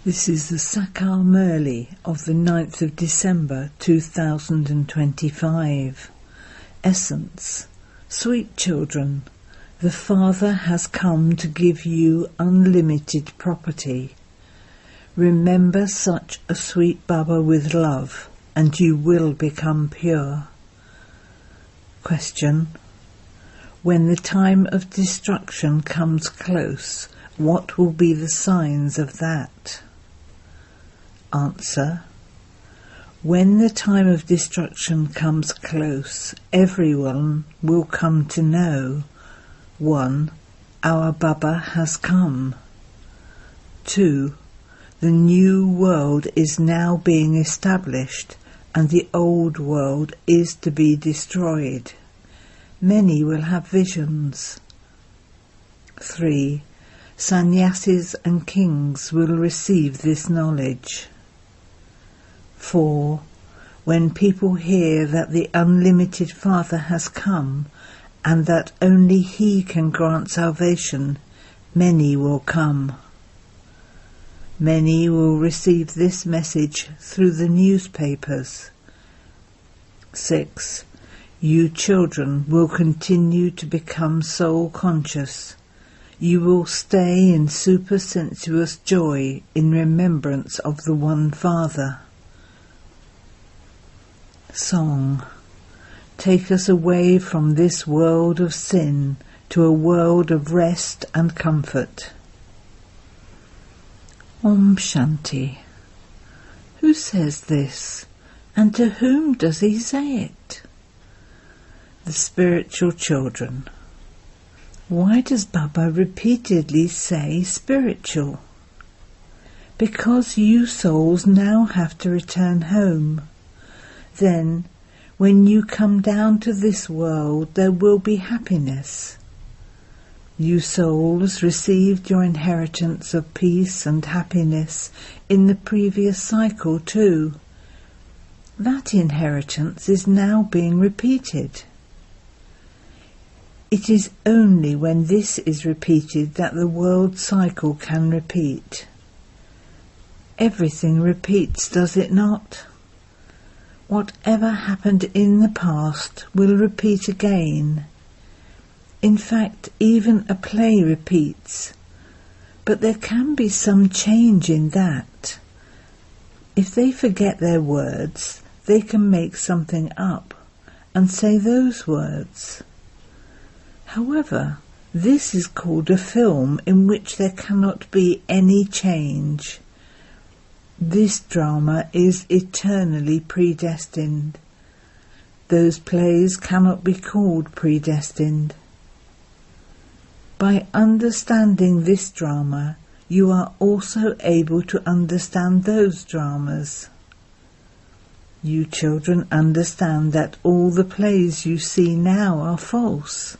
This is the Sakar Murli of the 9th of December 2025. Essence. Sweet children, the Father has come to give you unlimited property. Remember such a sweet Baba with love, and you will become pure. Question. When the time of destruction comes close, what will be the signs of that? Answer. When the time of destruction comes close, everyone will come to know 1. Our Baba has come. 2. The new world is now being established and the old world is to be destroyed. Many will have visions. 3. Sannyasis and kings will receive this knowledge. 4. When people hear that the unlimited Father has come and that only He can grant salvation, many will come. Many will receive this message through the newspapers. 6. You children will continue to become soul conscious. You will stay in supersensuous joy in remembrance of the One Father. Song. Take us away from this world of sin to a world of rest and comfort. Om Shanti. Who says this, and to whom does he say it? The spiritual children. Why does Baba repeatedly say spiritual? Because you souls now have to return home. Then, when you come down to this world, there will be happiness. You souls received your inheritance of peace and happiness in the previous cycle too. That inheritance is now being repeated. It is only when this is repeated that the world cycle can repeat. Everything repeats, does it not? Whatever happened in the past will repeat again. In fact, even a play repeats, but there can be some change in that. If they forget their words, they can make something up and say those words. However, this is called a film in which there cannot be any change. This drama is eternally predestined. Those plays cannot be called predestined. By understanding this drama, you are also able to understand those dramas. You children understand that all the plays you see now are false.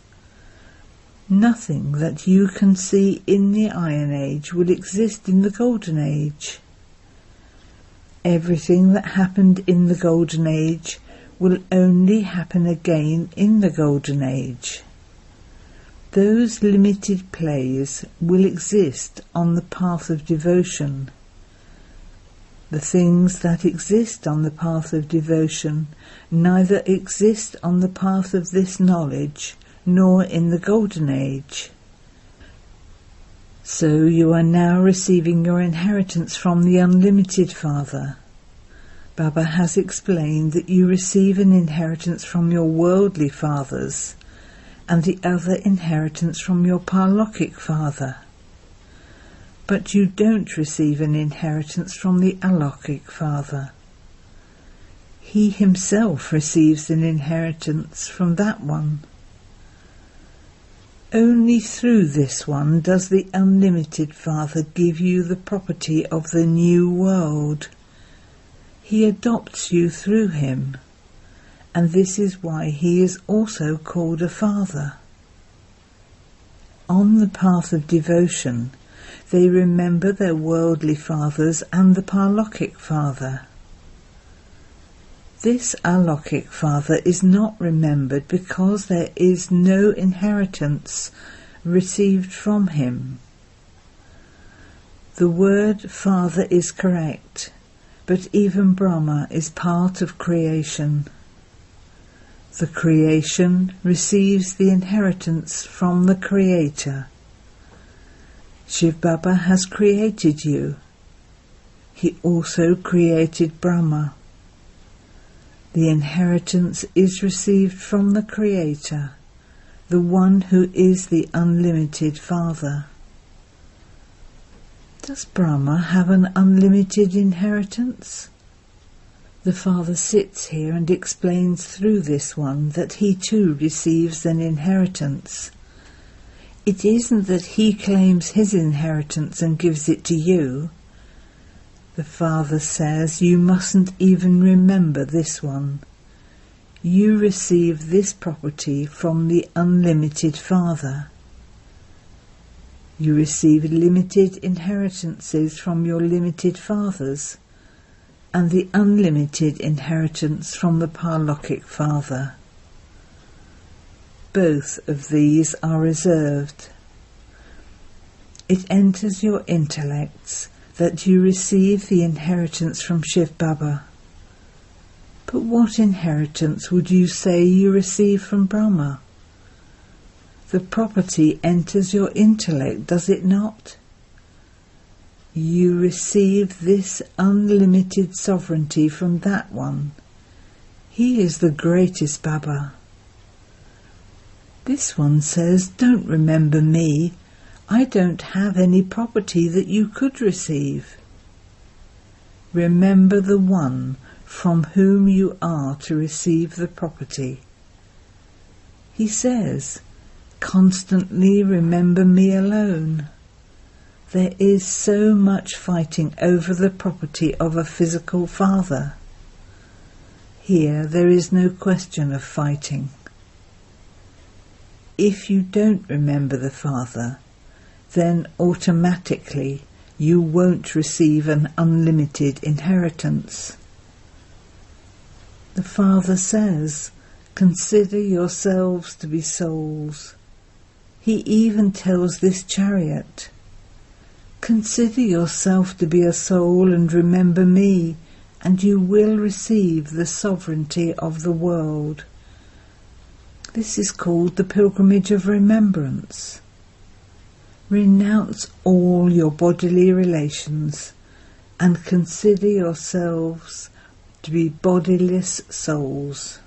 Nothing that you can see in the Iron Age will exist in the Golden Age. Everything that happened in the Golden Age will only happen again in the Golden Age. Those limited plays will exist on the path of devotion. The things that exist on the path of devotion neither exist on the path of this knowledge nor in the Golden Age. So you are now receiving your inheritance from the Unlimited Father. Baba has explained that you receive an inheritance from your worldly fathers and the other inheritance from your Parlokhic Father. But you don't receive an inheritance from the Alokhic Father. He himself receives an inheritance from that one. Only through this one does the Unlimited Father give you the property of the new world. He adopts you through him, and this is why he is also called a father. On the path of devotion, they remember their worldly fathers and the Parlokhic Father. This Alokhic Father is not remembered because there is no inheritance received from him. The word Father is correct, but even Brahma is part of creation. The creation receives the inheritance from the Creator. Shiv Baba has created you. He also created Brahma. The inheritance is received from the Creator, the one who is the unlimited Father. Does Brahma have an unlimited inheritance? The Father sits here and explains through this one that he too receives an inheritance. It isn't that he claims his inheritance and gives it to you. The Father says you mustn't even remember this one. You receive this property from the unlimited Father. You receive limited inheritances from your limited fathers, and the unlimited inheritance from the Paralokic Father. Both of these are reserved. It enters your intellects that you receive the inheritance from Shiv Baba. But what inheritance would you say you receive from Brahma? The property enters your intellect, does it not? You receive this unlimited sovereignty from that one. He is the greatest Baba. This one says, don't remember me. I don't have any property that you could receive. Remember the one from whom you are to receive the property. He says, constantly remember me alone. There is so much fighting over the property of a physical father. Here there is no question of fighting. If you don't remember the Father, then automatically you won't receive an unlimited inheritance. The Father says, consider yourselves to be souls. He even tells this chariot, consider yourself to be a soul and remember me, and you will receive the sovereignty of the world. This is called the pilgrimage of remembrance. Renounce all your bodily relations and consider yourselves to be bodiless souls.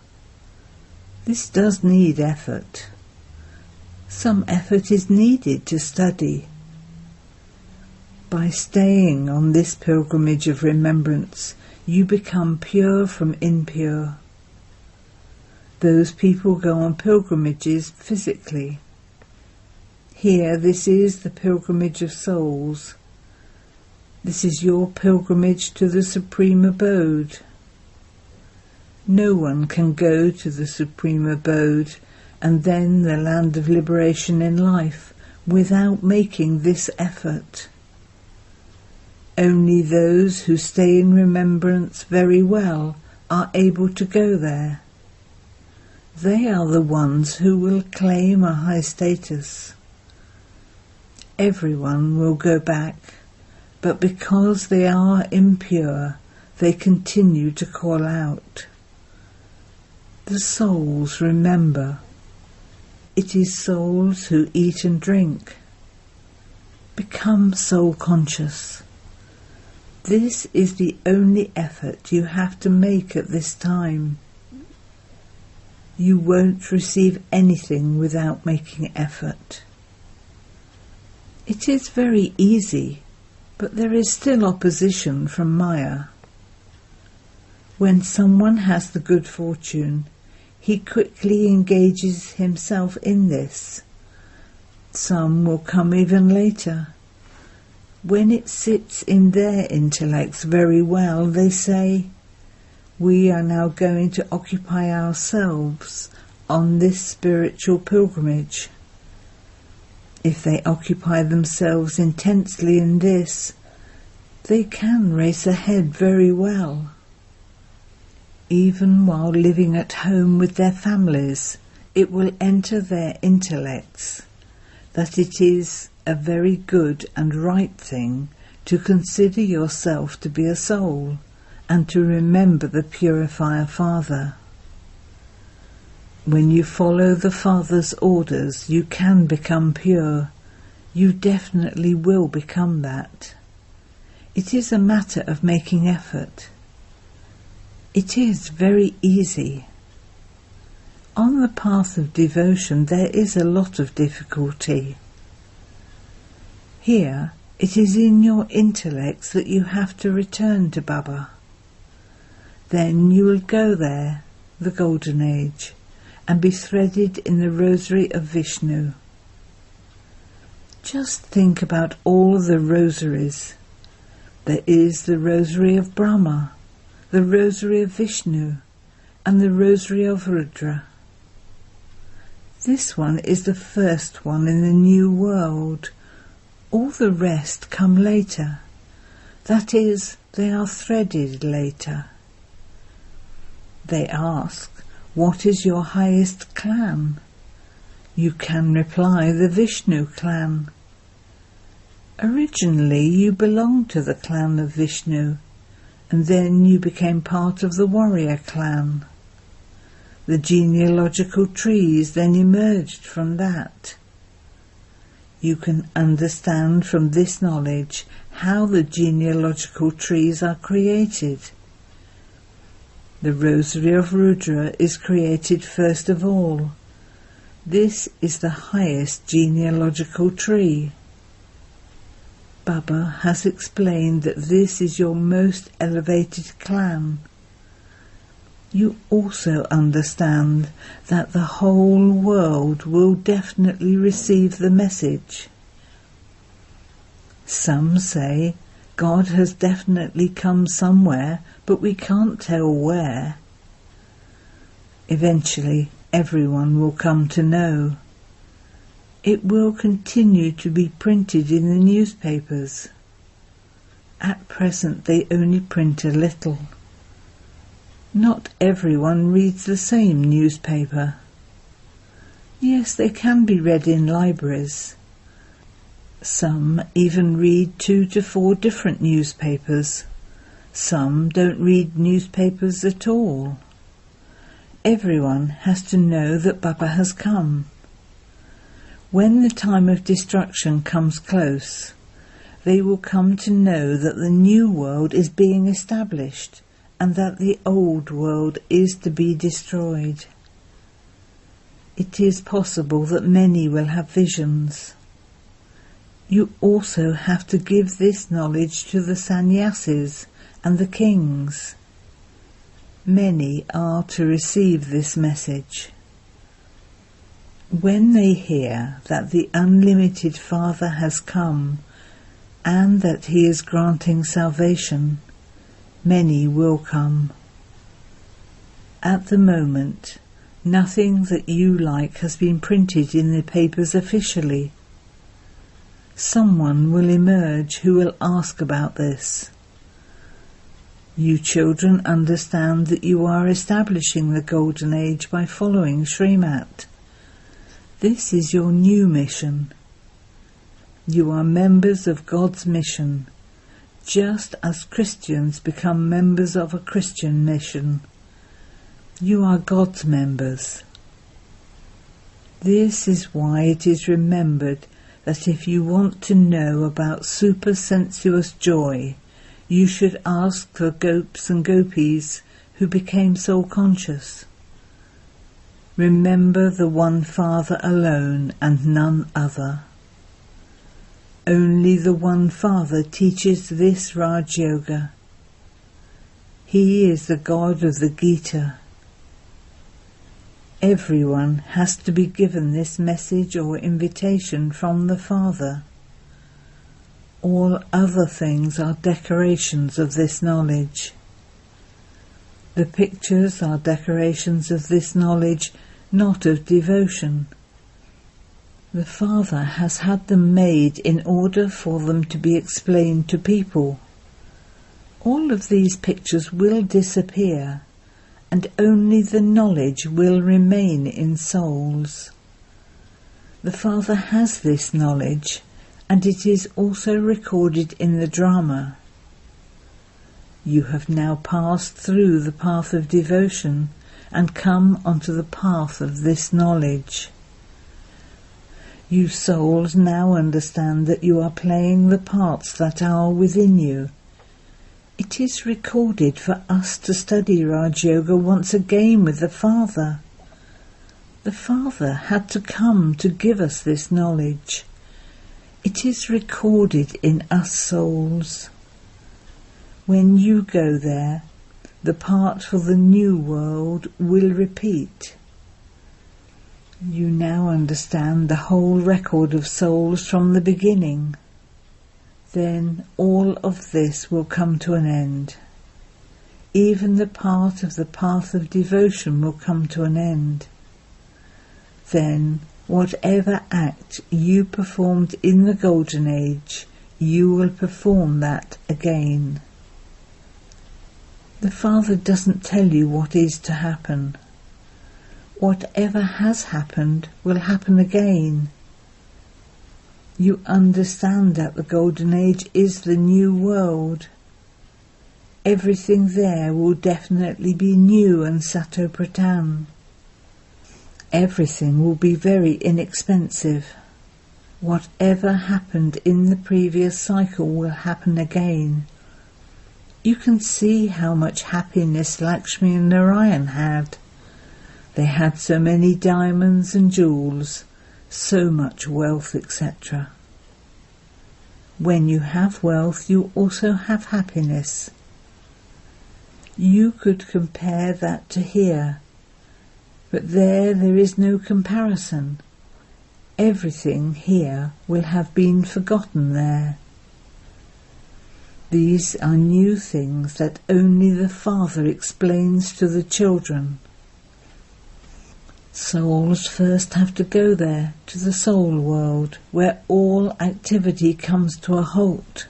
This does need effort. Some effort is needed to study. By staying on this pilgrimage of remembrance, you become pure from impure. Those people go on pilgrimages physically. Here, this is the pilgrimage of souls. This is your pilgrimage to the supreme abode. No one can go to the supreme abode and then the land of liberation in life without making this effort. Only those who stay in remembrance very well are able to go there. They are the ones who will claim a high status. Everyone will go back, but because they are impure, they continue to call out. The souls remember. It is souls who eat and drink. Become soul conscious. This is the only effort you have to make at this time. You won't receive anything without making effort. It is very easy, but there is still opposition from Maya. When someone has the good fortune, he quickly engages himself in this. Some will come even later. When it sits in their intellects very well, they say, we are now going to occupy ourselves on this spiritual pilgrimage. If they occupy themselves intensely in this, they can race ahead very well. Even while living at home with their families, it will enter their intellects that it is a very good and right thing to consider yourself to be a soul and to remember the Purifier Father. When you follow the Father's orders, you can become pure. You definitely will become that. It is a matter of making effort. It is very easy. On the path of devotion there is a lot of difficulty. Here it is in your intellects that you have to return to Baba. Then you will go there, the Golden Age, and be threaded in the rosary of Vishnu. Just think about all the rosaries. There is the rosary of Brahma, the rosary of Vishnu, and the rosary of Rudra. This one is the first one in the new world. All the rest come later. That is, they are threaded later. They ask, what is your highest clan? You can reply, the Vishnu clan. Originally you belonged to the clan of Vishnu, and then you became part of the warrior clan. The genealogical trees then emerged from that. You can understand from this knowledge how the genealogical trees are created. The rosary of Rudra is created first of all. This is the highest genealogical tree. Baba has explained that this is your most elevated clan. You also understand that the whole world will definitely receive the message. Some say God has definitely come somewhere, but we can't tell where. Eventually, everyone will come to know. It will continue to be printed in the newspapers. At present, they only print a little. Not everyone reads the same newspaper. Yes, they can be read in libraries. Some even read 2 to 4 different newspapers. Some don't read newspapers at all. Everyone has to know that Baba has come. When the time of destruction comes close, they will come to know that the new world is being established and that the old world is to be destroyed. It is possible that many will have visions. You also have to give this knowledge to the sannyasis and the kings. Many are to receive this message. When they hear that the unlimited Father has come and that he is granting salvation, many will come. At the moment, nothing that you like has been printed in the papers officially. Someone will emerge who will ask about this. You children understand that you are establishing the Golden Age by following Srimat. This is your new mission. You are members of God's mission, just as Christians become members of a Christian mission. You are God's members. This is why it is remembered that if you want to know about super-sensuous joy, you should ask the gopis and gopis who became soul-conscious. Remember the one Father alone and none other. Only the one Father teaches this Raj Yoga. He is the God of the Gita. Everyone has to be given this message or invitation from the Father. All other things are decorations of this knowledge. The pictures are decorations of this knowledge, not of devotion. The Father has had them made in order for them to be explained to people. All of these pictures will disappear, and only the knowledge will remain in souls. The Father has this knowledge, and it is also recorded in the drama. You have now passed through the path of devotion and come onto the path of this knowledge. You souls now understand that you are playing the parts that are within you. It is recorded for us to study Raj Yoga once again with the Father. The Father had to come to give us this knowledge. It is recorded in us souls. When you go there, the part for the new world will repeat. You now understand the whole record of souls from the beginning. Then all of this will come to an end. Even the part of the path of devotion will come to an end. Then whatever act you performed in the Golden Age, you will perform that again. The Father doesn't tell you what is to happen. Whatever has happened will happen again. You understand that the Golden Age is the new world. Everything there will definitely be new and Sato-Pratam. Everything will be very inexpensive. Whatever happened in the previous cycle will happen again. You can see how much happiness Lakshmi and Narayan had. They had so many diamonds and jewels, so much wealth, etc. When you have wealth, you also have happiness. You could compare that to here, but there is no comparison. Everything here will have been forgotten there. These are new things that only the Father explains to the children. Souls first have to go there, to the soul world, where all activity comes to a halt.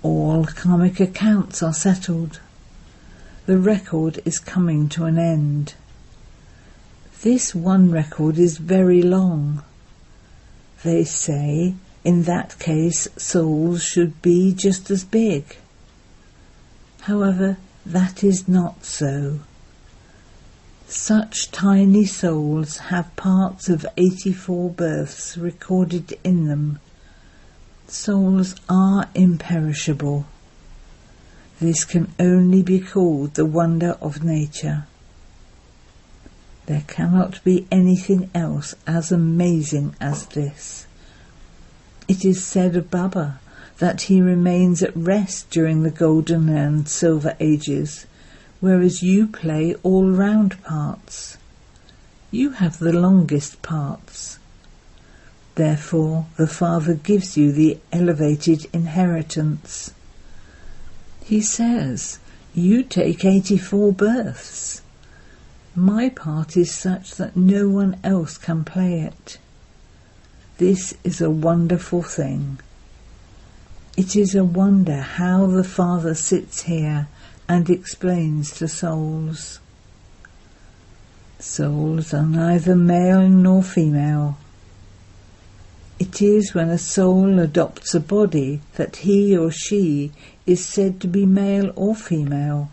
All karmic accounts are settled. The record is coming to an end. This one record is very long. They say, in that case, souls should be just as big. However, that is not so. Such tiny souls have parts of 84 births recorded in them. Souls are imperishable. This can only be called the wonder of nature. There cannot be anything else as amazing as this. It is said of Baba that he remains at rest during the Golden and Silver Ages, whereas you play all-round parts. You have the longest parts. Therefore, the Father gives you the elevated inheritance. He says, you take 84 births. My part is such that no one else can play it. This is a wonderful thing. It is a wonder how the Father sits here and explains to souls. Souls are neither male nor female. It is when a soul adopts a body that he or she is said to be male or female.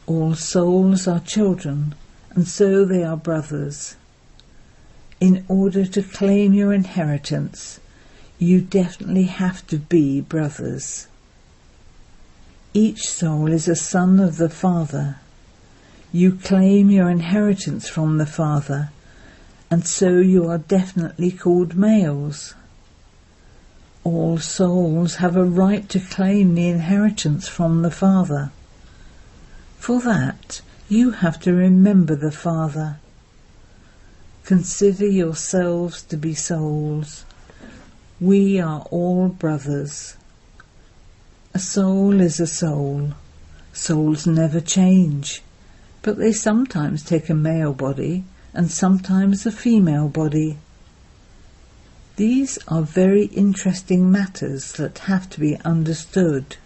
All souls are children, and so they are brothers. In order to claim your inheritance, you definitely have to be brothers. Each soul is a son of the Father. You claim your inheritance from the Father, and so you are definitely called males. All souls have a right to claim the inheritance from the Father. For that, you have to remember the Father. Consider yourselves to be souls. We are all brothers. A soul is a soul. Souls never change, but they sometimes take a male body and sometimes a female body. These are very interesting matters that have to be understood.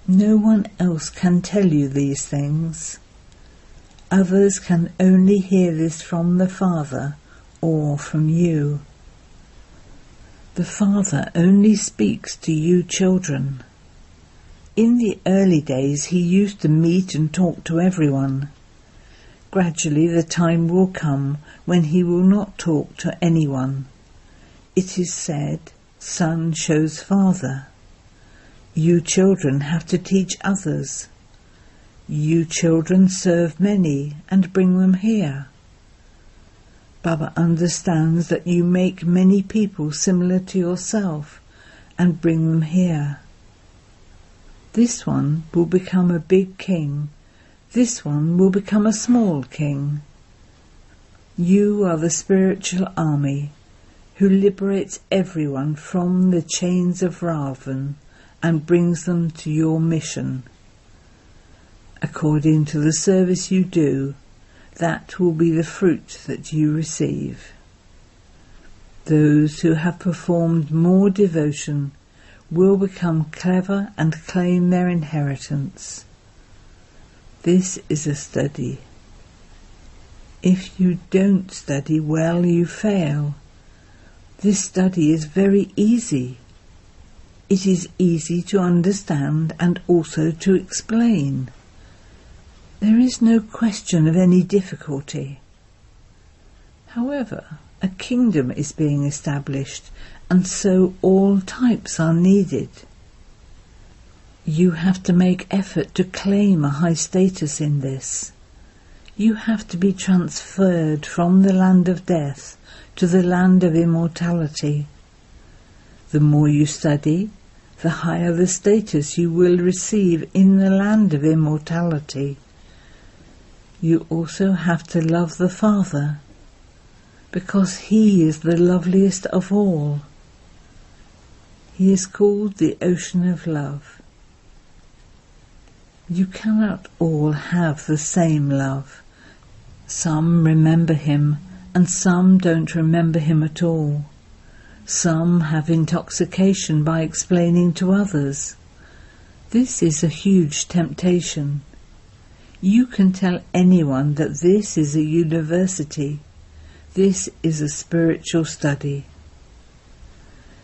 No one else can tell you these things. Others can only hear this from the Father or from you. The Father only speaks to you children. In the early days he used to meet and talk to everyone. Gradually the time will come when he will not talk to anyone. It is said, Son shows Father. You children have to teach others. You children serve many and bring them here. Baba understands that you make many people similar to yourself and bring them here. This one will become a big king. This one will become a small king. You are the spiritual army who liberates everyone from the chains of Ravan and brings them to your mission. According to the service you do, that will be the fruit that you receive. Those who have performed more devotion will become clever and claim their inheritance. This is a study. If you don't study well, you fail. This study is very easy. It is easy to understand and also to explain. There is no question of any difficulty. However, a kingdom is being established, and so all types are needed. You have to make effort to claim a high status in this. You have to be transferred from the land of death to the land of immortality. The more you study, the higher the status you will receive in the land of immortality. You also have to love the Father, because he is the loveliest of all. He is called the Ocean of Love. You cannot all have the same love. Some remember him, and some don't remember him at all. Some have intoxication by explaining to others. This is a huge temptation. You can tell anyone that this is a university. This is a spiritual study.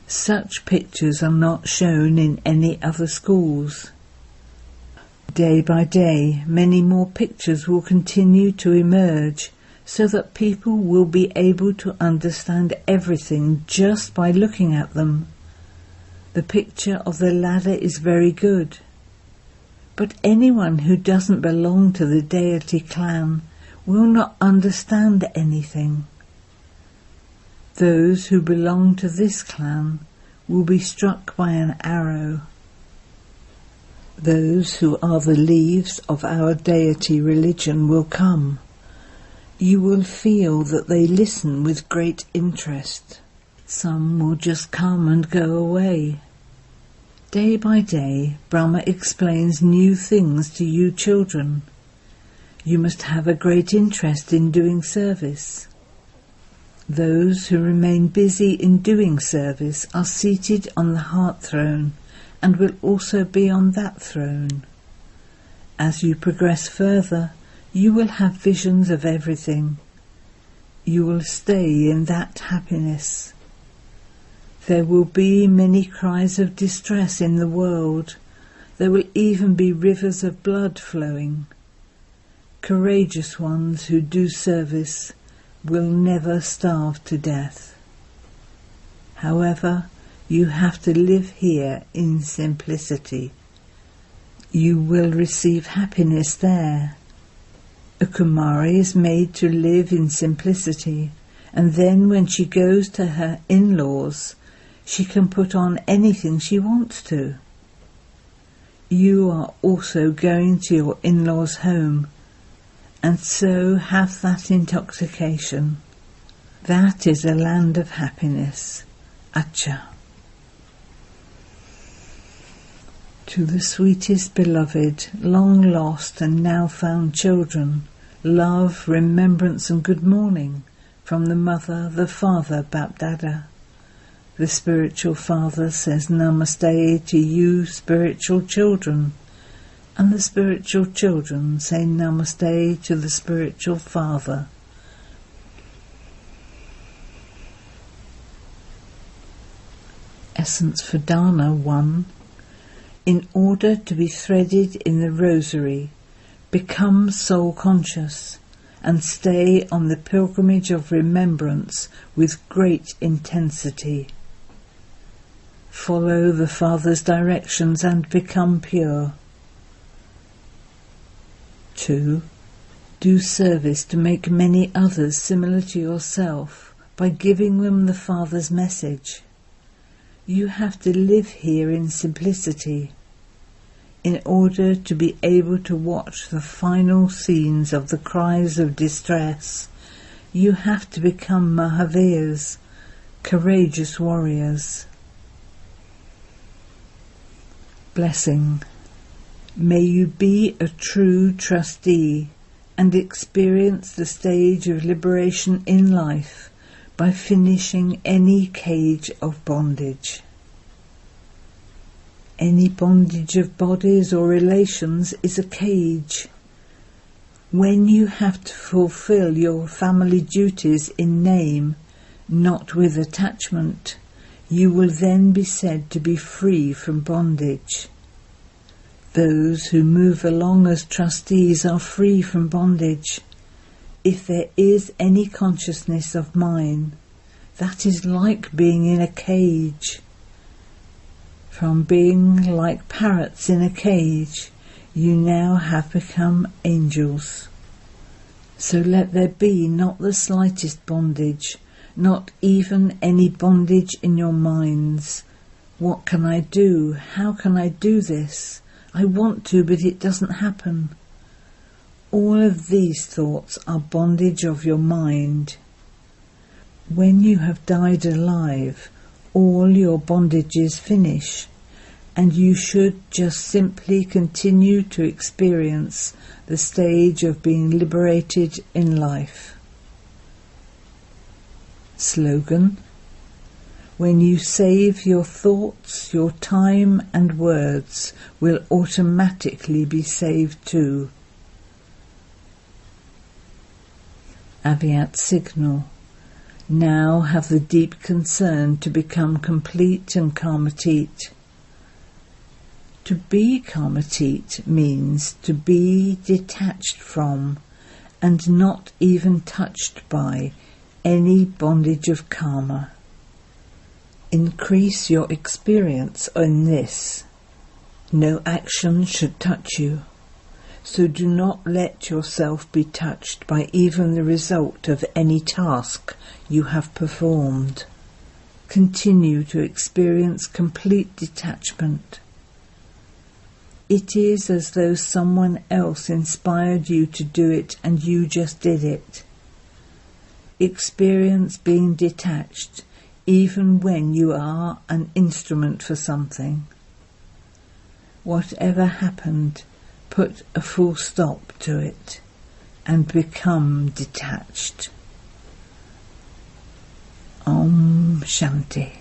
Such pictures are not shown in any other schools. Day by day, many more pictures will continue to emerge, so that people will be able to understand everything just by looking at them. The picture of the ladder is very good. But anyone who doesn't belong to the deity clan will not understand anything. Those who belong to this clan will be struck by an arrow. Those who are the leaves of our deity religion will come. You will feel that they listen with great interest. Some will just come and go away. Day by day, Brahma explains new things to you children. You must have a great interest in doing service. Those who remain busy in doing service are seated on the heart throne and will also be on that throne. As you progress further, you will have visions of everything. You will stay in that happiness. There will be many cries of distress in the world. There will even be rivers of blood flowing. Courageous ones who do service will never starve to death. However, you have to live here in simplicity. You will receive happiness there. A Kumari is made to live in simplicity, and then when she goes to her in-laws, she can put on anything she wants to. You are also going to your in-laws' home, and so have that intoxication. That is a land of happiness. Acha. To the sweetest beloved, long lost and now found children, love, remembrance and good morning from the Mother, the Father, Bapdada. The spiritual father says Namaste to you spiritual children, and the spiritual children say Namaste to the spiritual father. essence for Dana 1. In order to be threaded in the rosary, become soul conscious and stay on the pilgrimage of remembrance with great intensity. Follow the Father's directions and become pure. 2. Do service to make many others similar to yourself by giving them the Father's message. You have to live here in simplicity in order to be able to watch the final scenes of the cries of distress. You have to become Mahavirs, courageous warriors. Blessing. May you be a true trustee and experience the stage of liberation in life by finishing any cage of bondage. Any bondage of bodies or relations is a cage. When you have to fulfill your family duties in name, not with attachment, you will then be said to be free from bondage. Those who move along as trustees are free from bondage. If there is any consciousness of mine, that is like being in a cage. From being like parrots in a cage, you now have become angels. So let there be not the slightest bondage, not even any bondage in your minds. What can I do? How can I do this? I want to, but it doesn't happen. All of these thoughts are bondage of your mind. When you have died alive, all your bondages finish, and you should just simply continue to experience the stage of being liberated in life. Slogan: when you save your thoughts, your time and words will automatically be saved too. Aviat signal. Now have the deep concern to become complete and karmatit. To be karmatit means to be detached from and not even touched by any bondage of karma. Increase your experience in this. No action should touch you, so do not let yourself be touched by even the result of any task you have performed. Continue to experience complete detachment. It is as though someone else inspired you to do it and you just did it. Experience being detached even when you are an instrument for something. Whatever happened, put a full stop to it and become detached. Om Shanti.